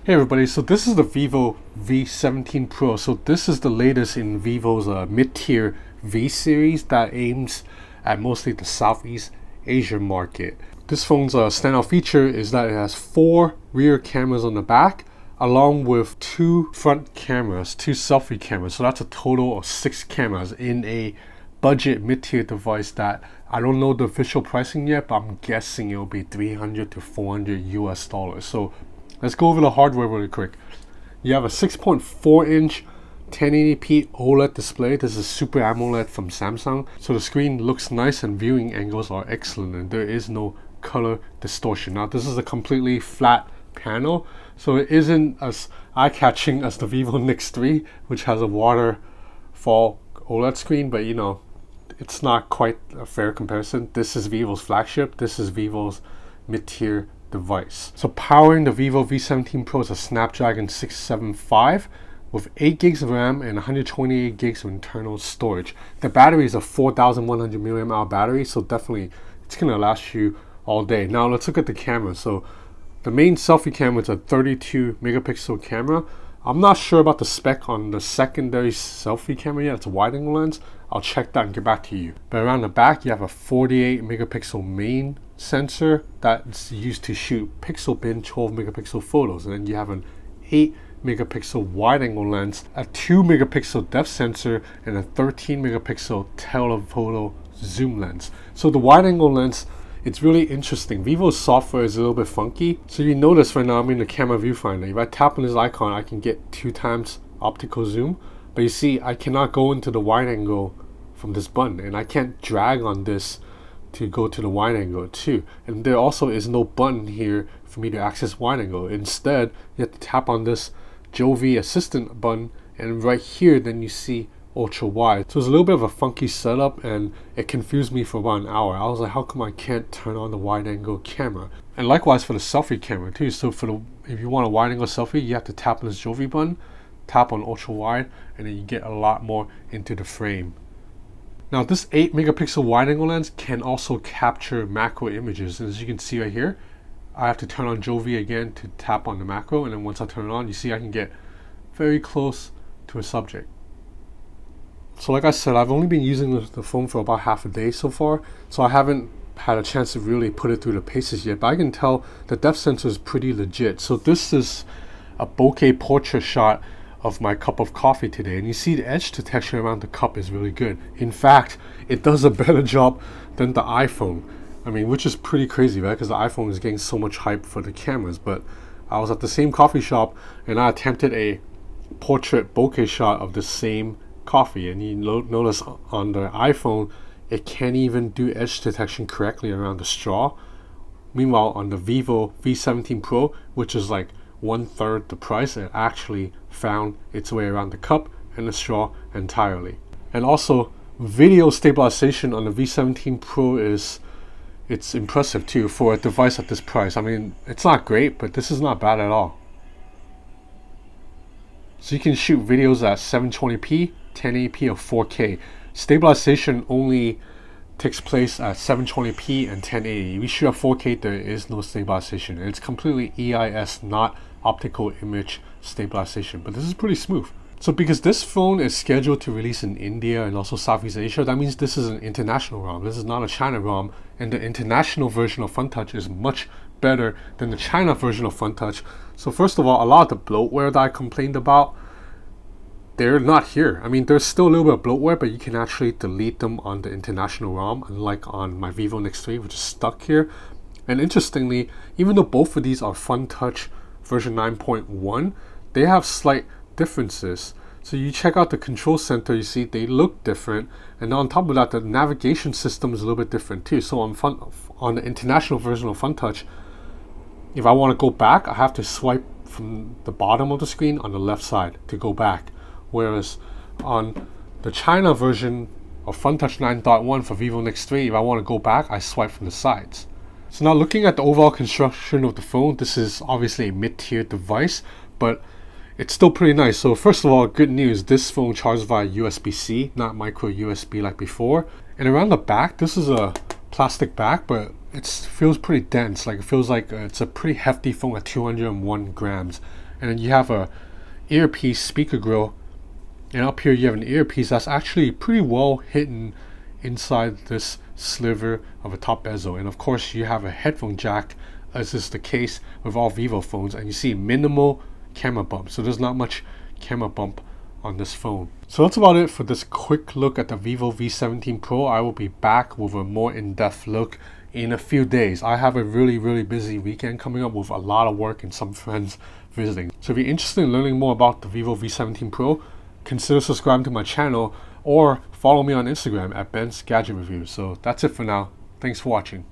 Hey everybody, so this is the Vivo V17 Pro. So this is the latest in Vivo's mid-tier V series that aims at mostly the Southeast Asia market. This phone's standout feature is that it has 4 rear cameras on the back along with 2 front cameras, 2 selfie cameras. So that's a total of 6 cameras in a budget mid-tier device that I don't know the official pricing yet, but I'm guessing it'll be 300 to 400 US dollars. So let's go over the hardware really quick. You have a 6.4 inch 1080p OLED display. This is Super AMOLED from Samsung. So the screen looks nice and viewing angles are excellent and there is no color distortion. Now this is a completely flat panel, so it isn't as eye-catching as the Vivo X3, which has a waterfall OLED screen, but you know, it's not quite a fair comparison. This is Vivo's flagship. This is Vivo's mid-tier device. So powering the Vivo V17 Pro is a Snapdragon 675 with 8 gigs of RAM and 128 gigs of internal storage. The battery is a 4100 mAh battery, so definitely it's gonna last you all day. Now let's look at the camera. So the main selfie camera is a 32 megapixel camera. I'm not sure about the spec on the secondary selfie camera yet. It's a wide angle lens. I'll check that and get back to you. But around the back, you have a 48 megapixel main sensor that's used to shoot pixel bin 12 megapixel photos. And then you have an 8 megapixel wide angle lens, a 2 megapixel depth sensor, and a 13 megapixel telephoto zoom lens. So the wide angle lens, it's really interesting. Vivo's software is a little bit funky. So you notice right now I'm in the camera viewfinder. If I tap on this icon, I can get 2 times optical zoom. But you see, I cannot go into the wide angle from this button, and I can't drag on this to go to the wide angle too. And there also is no button here for me to access wide angle. Instead, you have to tap on this Jovi assistant button, and right here then you see ultra wide. So it's a little bit of a funky setup and it confused me for about an hour. I was like, how come I can't turn on the wide angle camera? And likewise for the selfie camera too. So if you want a wide angle selfie, you have to tap on this Jovi button, tap on ultra wide, and then you get a lot more into the frame. Now this 8 megapixel wide angle lens can also capture macro images. And as you can see right here, I have to turn on Jovi again to tap on the macro, and then once I turn it on, you see I can get very close to a subject. So like I said, I've only been using the phone for about half a day so far, so I haven't had a chance to really put it through the paces yet, but I can tell the depth sensor is pretty legit. So this is a bokeh portrait shot of my cup of coffee today, and you see the edge detection around the cup is really good. In fact, it does a better job than the iPhone. I mean, which is pretty crazy, right? Because the iPhone is getting so much hype for the cameras, but I was at the same coffee shop and I attempted a portrait bokeh shot of the same coffee, and you notice on the iPhone it can't even do edge detection correctly around the straw. Meanwhile on the Vivo V17 Pro, which is like 1/3 the price, it actually found its way around the cup and the straw entirely. And also video stabilization on the V17 Pro it's impressive too for a device at this price. I mean, it's not great, but this is not bad at all. So you can shoot videos at 720p, 1080p, or 4K. Stabilization only takes place at 720p and 1080. If you shoot at 4K, there is no stabilization. It's completely EIS, not optical image stabilization. But this is pretty smooth. So because this phone is scheduled to release in India and also Southeast Asia, that means this is an international ROM. This is not a China ROM, and the international version of FunTouch is much better than the China version of FunTouch. So first of all, a lot of the bloatware that I complained about, they're not here. I mean, there's still a little bit of bloatware, but you can actually delete them on the international ROM, unlike on my Vivo X3, which is stuck here. And interestingly, even though both of these are FunTouch version 9.1, they have slight differences. So you check out the control center, you see they look different, and on top of that, the navigation system is a little bit different too. So on the international version of FunTouch, if I want to go back, I have to swipe from the bottom of the screen on the left side to go back. Whereas on the China version of FunTouch 9.1 for Vivo X3, if I want to go back, I swipe from the sides. So now looking at the overall construction of the phone, this is obviously a mid-tier device, but it's still pretty nice. So first of all, good news, this phone charges via USB-C, not micro USB like before. And around the back, this is a plastic back, but it feels pretty dense. Like it feels like it's a pretty hefty phone at 201 grams. And then you have a earpiece speaker grill, and up here you have an earpiece that's actually pretty well hidden inside this sliver of a top bezel. And of course you have a headphone jack, as is the case with all Vivo phones, and you see minimal camera bump, so there's not much camera bump on this phone. So that's about it for this quick look at the Vivo V17 Pro. I will be back with a more in-depth look in a few days. I have a really busy weekend coming up with a lot of work and some friends visiting. So if you're interested in learning more about the Vivo V17 Pro, consider subscribing to my channel or follow me on Instagram at Ben's Gadget Reviews. So that's it for now. Thanks for watching.